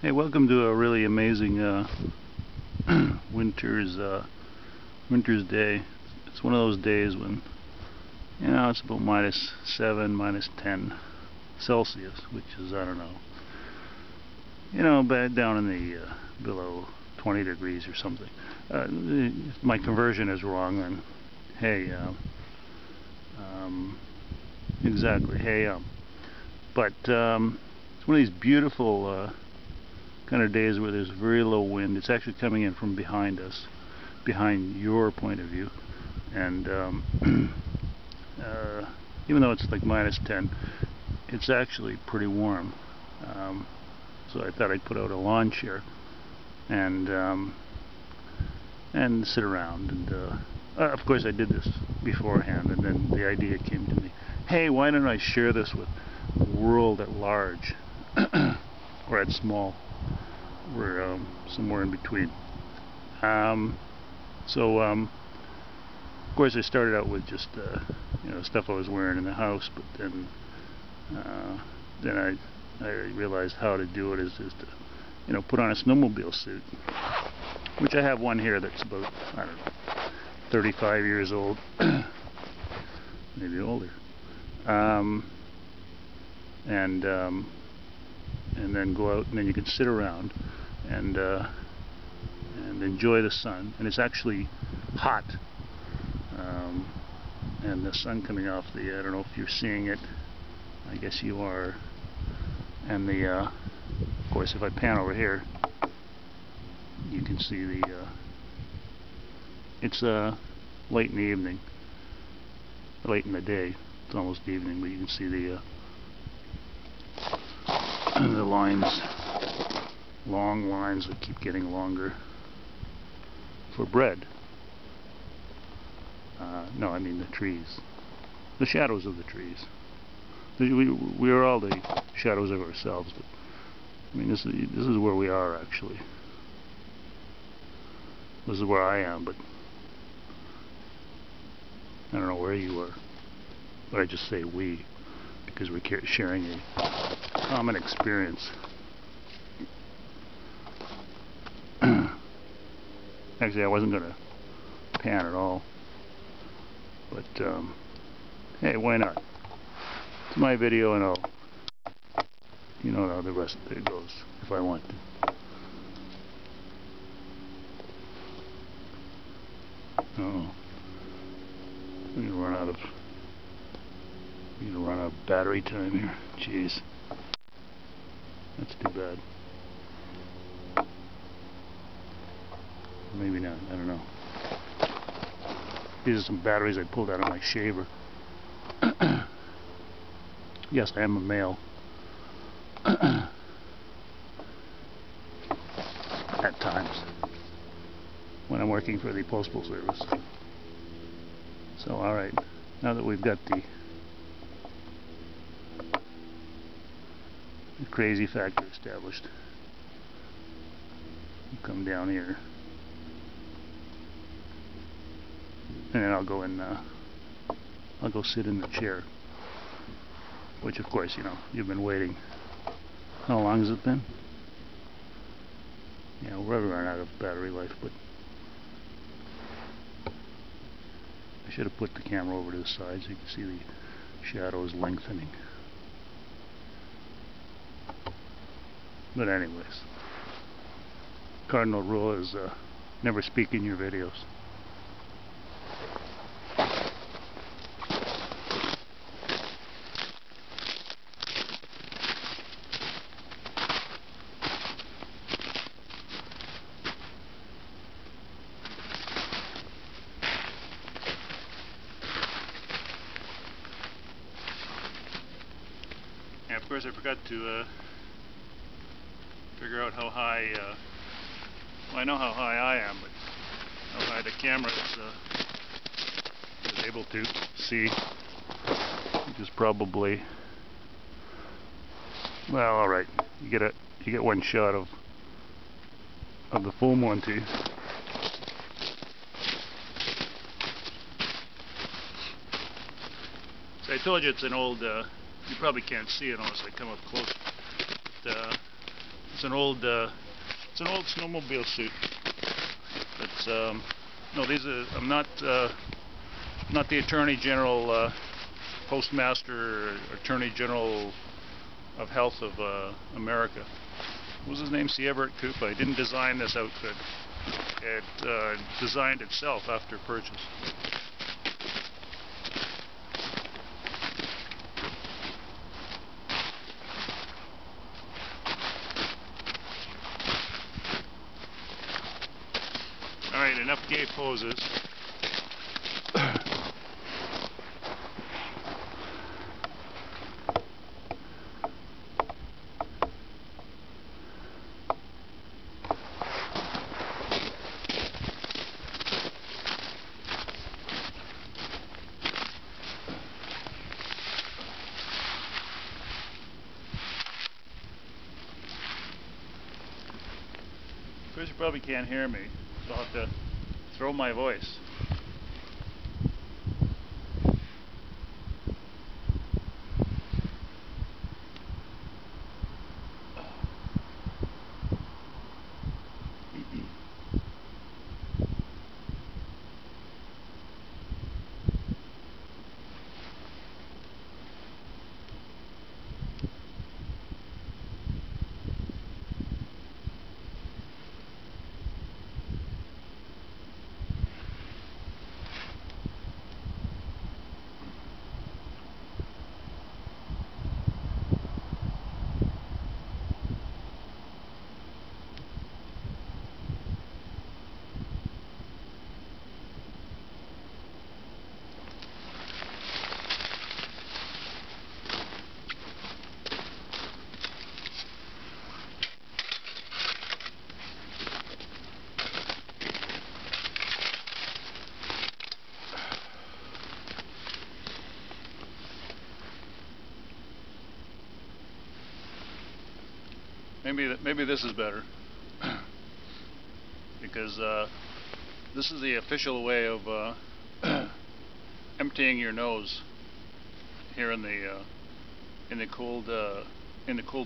Hey, welcome to a really amazing winter's day. It's one of those days when, you know, it's about -7, -10 Celsius, which is, I don't know, you know, bad down in the below 20 degrees or something. If my conversion is wrong, then hey, exactly, hey, but it's one of these beautiful kind of days where there's very low wind. It's actually coming in from behind us, behind your point of view, and even though it's like -10, it's actually pretty warm. So I thought I'd put out a lawn chair and sit around, and of course I did this beforehand, and then the idea came to me, hey, why don't I share this with the world at large or at small? We're somewhere in between. Of course I started out with just you know, stuff I was wearing in the house, but then I realized how to do it is to, you know, put on a snowmobile suit, which I have one here that's about, I don't know, 35 years old, maybe older, and then go out, and then you can sit around and enjoy the sun. And it's actually hot, and the sun coming off the, I don't know if you're seeing it, I guess you are, and the of course if I pan over here you can see the it's late in the evening, late in the day, it's almost evening, but you can see the lines, long lines that keep getting longer for bread. No, I mean the trees, the shadows of the trees. We are all the shadows of ourselves, but I mean this is where we are actually. This is where I am, but I don't know where you are. But I just say we because we're sharing a common experience. Actually, I wasn't going to pan at all, but hey, why not? It's my video, and you know how the rest of it goes if I want to. Oh, I'm gonna run out of battery time here. Jeez, that's too bad. Maybe not. I don't know. These are some batteries I pulled out of my shaver. Yes, I am a male. At times, when I'm working for the Postal Service. So, alright, now that we've got the crazy factor established, we'll come down here, and then I'll go sit in the chair, which of course, you know, you've been waiting. How long has it been? You know, we're running out of battery life, but I should have put the camera over to the side so you can see the shadows lengthening. But anyways, cardinal rule is never speak in your videos. And of course I forgot to figure out how high, well, I know how high I am, but how high the camera is able to see, which is probably, well, alright, you get one shot of the full Monty. So I told you it's an old, you probably can't see it unless I come up close. But, it's an old snowmobile suit. It's no, these are. I'm not the Attorney General, Postmaster, or Attorney General of Health of America. What was his name? C. Everett Koopa. He didn't design this outfit. It designed itself after purchase. Alright, enough gay poses. Of course, you probably can't hear me, so I'll have to throw my voice. Maybe this is better because this is the official way of emptying your nose here in the cold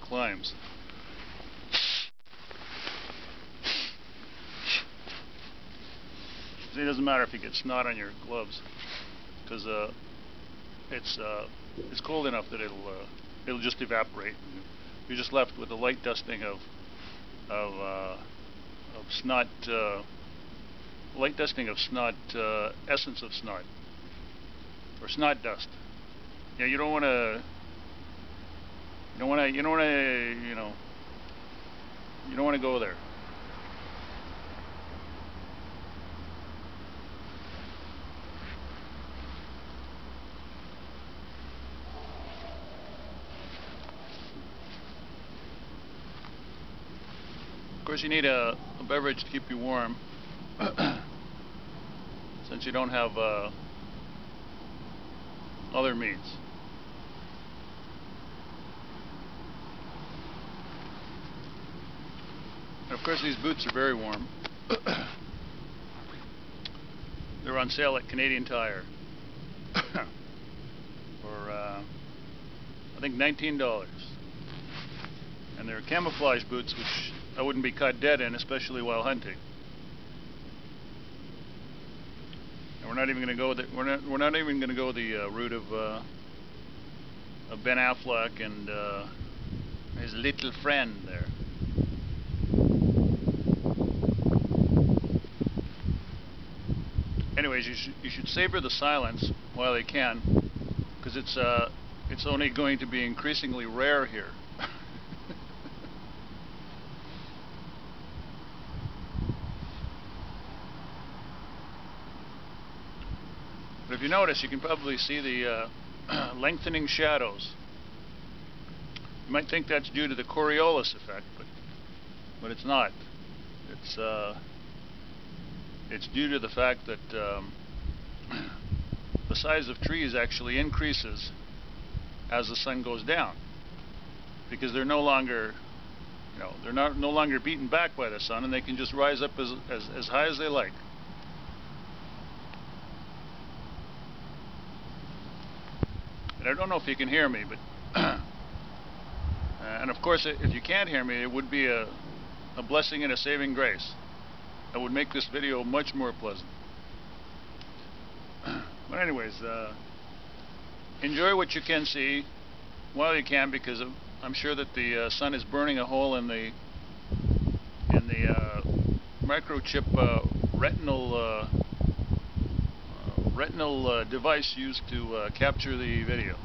climes. See, it doesn't matter if you get snot on your gloves because it's cold enough that it'll just evaporate. You're just left with a light dusting of snot, light dusting of snot, essence of snot, or snot dust. Yeah, you don't want to go there. Of course, you need a beverage to keep you warm, since you don't have other means. And of course, these boots are very warm. They're on sale at Canadian Tire for I think $19, and they're camouflage boots, which I wouldn't be caught dead in, especially while hunting. And we're not even going to go the route of Ben Affleck and his little friend there. Anyways, you should savor the silence while you can, because it's only going to be increasingly rare here. But if you notice, you can probably see the lengthening shadows. You might think that's due to the Coriolis effect, but it's not. It's due to the fact that the size of trees actually increases as the sun goes down, because they're no longer, no longer beaten back by the sun, and they can just rise up as high as they like. And I don't know if you can hear me, but And of course, if you can't hear me, it would be a blessing and a saving grace. That would make this video much more pleasant. But anyways, enjoy what you can see while you can, because I'm sure that the sun is burning a hole in the microchip retinal device used to capture the video.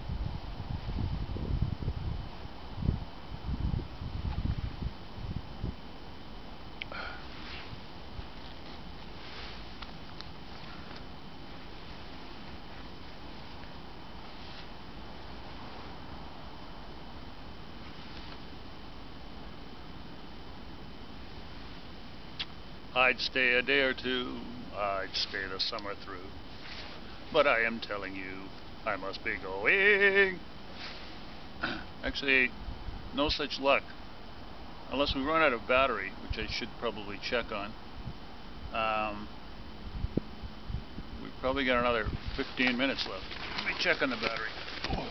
I'd stay a day or two, I'd stay the summer through, but I am telling you, I must be going. Actually, no such luck, unless we run out of battery, which I should probably check on. We've probably got another 15 minutes left. Let me check on the battery. Oh.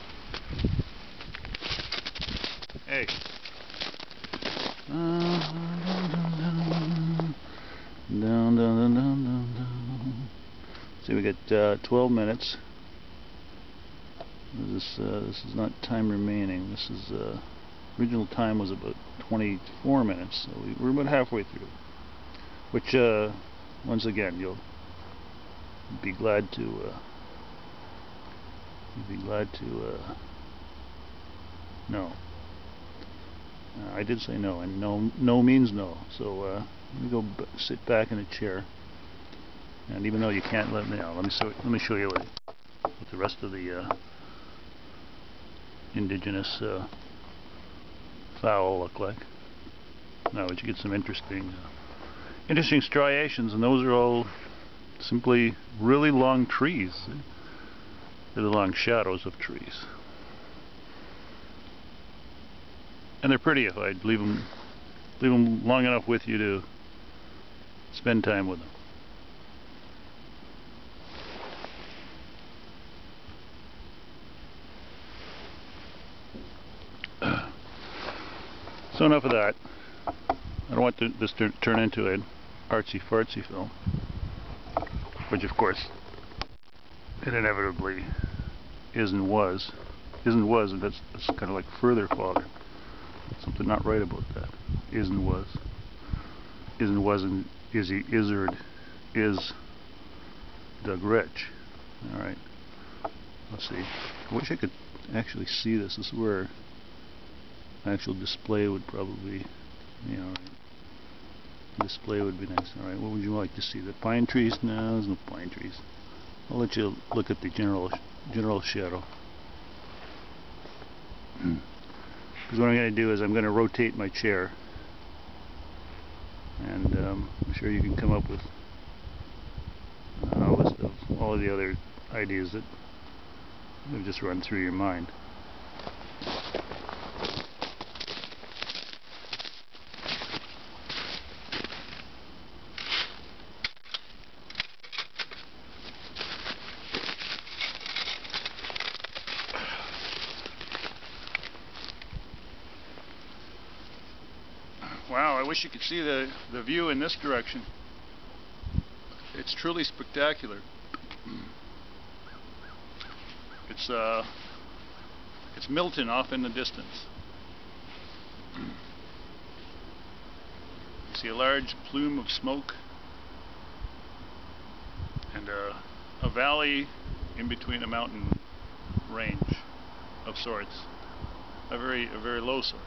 Hey. Down. See, we got 12 minutes. This is not time remaining. This is original time was about 24 minutes, so we're about halfway through. Which, once again, you'll be glad to. No. I did say no, and no means no. So let me go sit back in a chair. And even though you can't let me show you what the rest of the indigenous fowl look like. Now, but you get some interesting striations, and those are all simply really long trees. They're the long shadows of trees. And they're pretty if I'd leave them long enough with you to spend time with them. So enough of that. I don't want this to turn into an artsy-fartsy film, which of course it inevitably is and was, and that's kind of like further fodder. Something not right about that. Is and was. Is and wasn't. Izzy, Izzard, is Doug Rich. Alright. Let's see. I wish I could actually see this. This is where actual display would probably, display would be nice. Alright, what would you like to see? The pine trees? No, there's no pine trees. I'll let you look at the general shadow. Because what I'm going to do is I'm going to rotate my chair, and I'm sure you can come up with a list of all of the other ideas that have just run through your mind. Wow, I wish you could see the view in this direction. It's truly spectacular. It's Milton off in the distance. You see a large plume of smoke and a valley in between a mountain range of sorts, a very low sorts.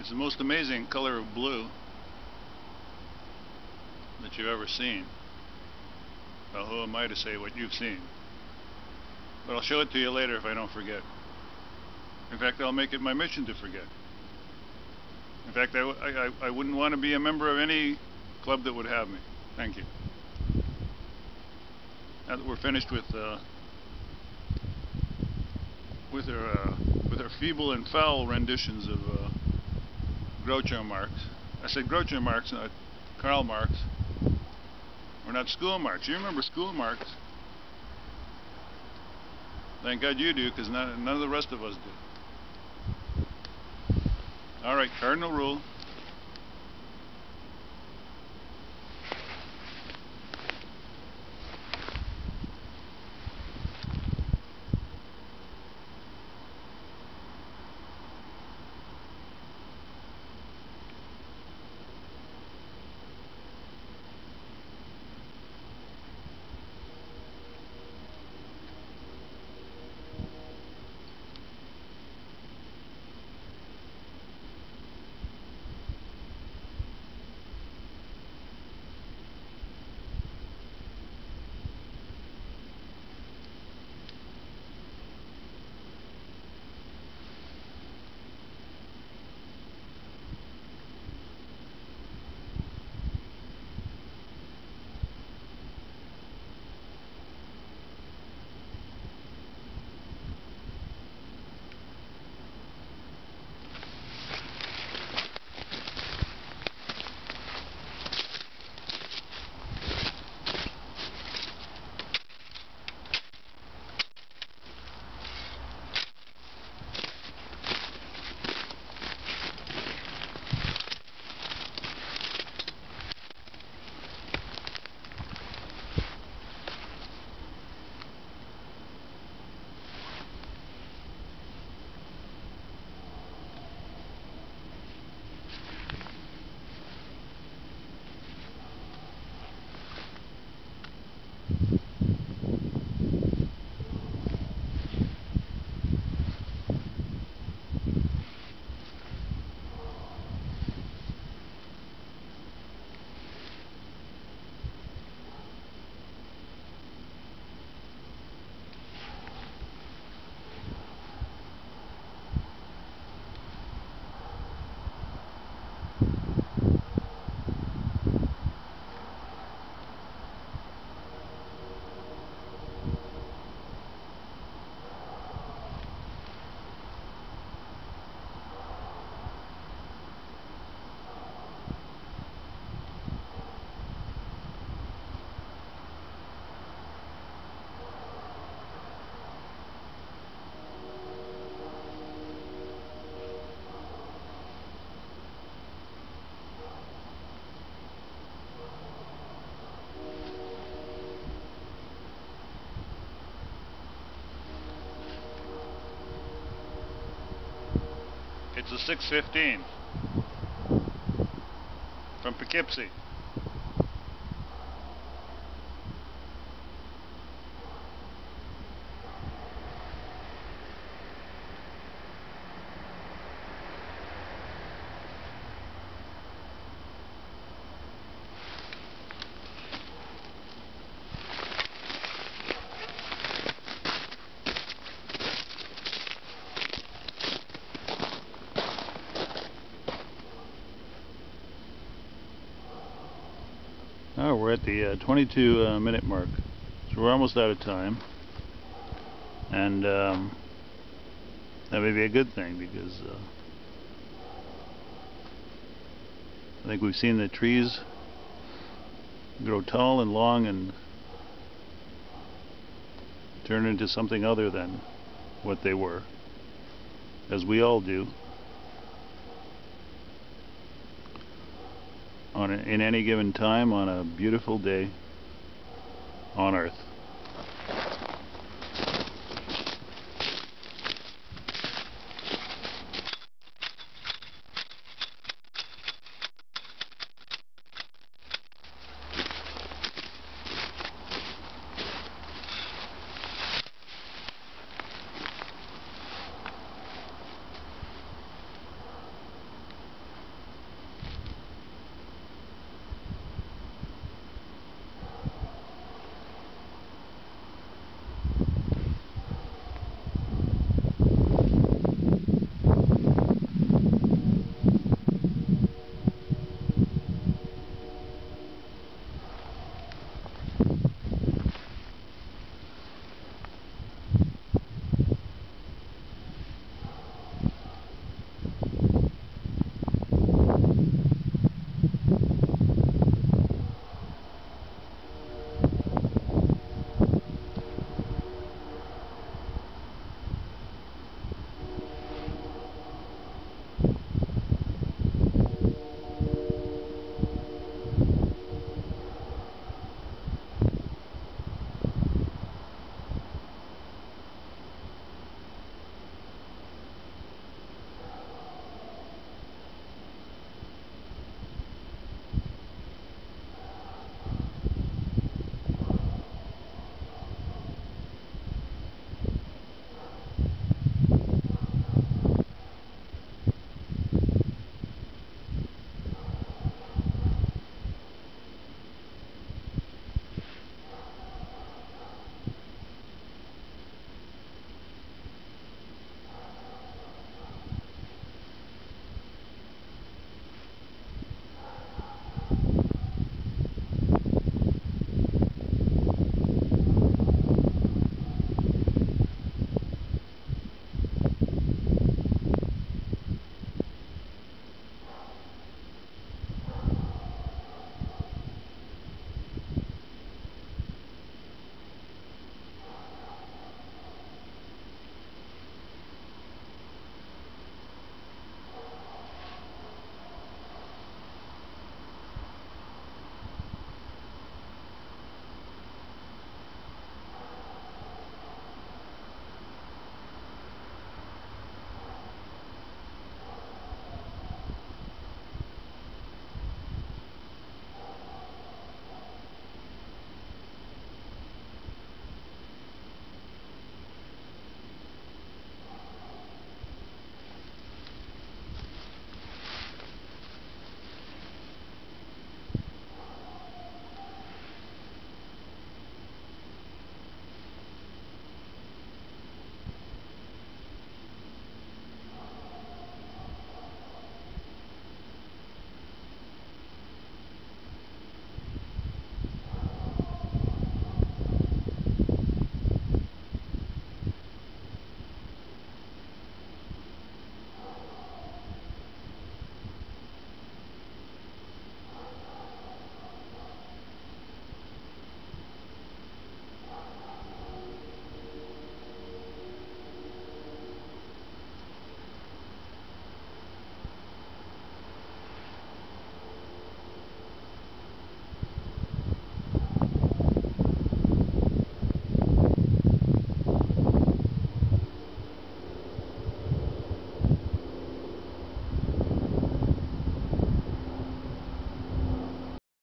It's the most amazing color of blue that you've ever seen. Well, who am I to say what you've seen? But I'll show it to you later if I don't forget. In fact, I'll make it my mission to forget. In fact, I wouldn't want to be a member of any club that would have me. Thank you. Now that we're finished with our feeble and foul renditions of Groucho Marx. I said Groucho Marx, not Karl Marx. We're not school Marx. You remember school Marx? Thank God you do, because none of the rest of us do. All right, cardinal rule. It's a 6:15 from Poughkeepsie. Oh, we're at the 22-minute mark, so we're almost out of time, and that may be a good thing, because I think we've seen the trees grow tall and long and turn into something other than what they were, as we all do in any given time on a beautiful day on Earth.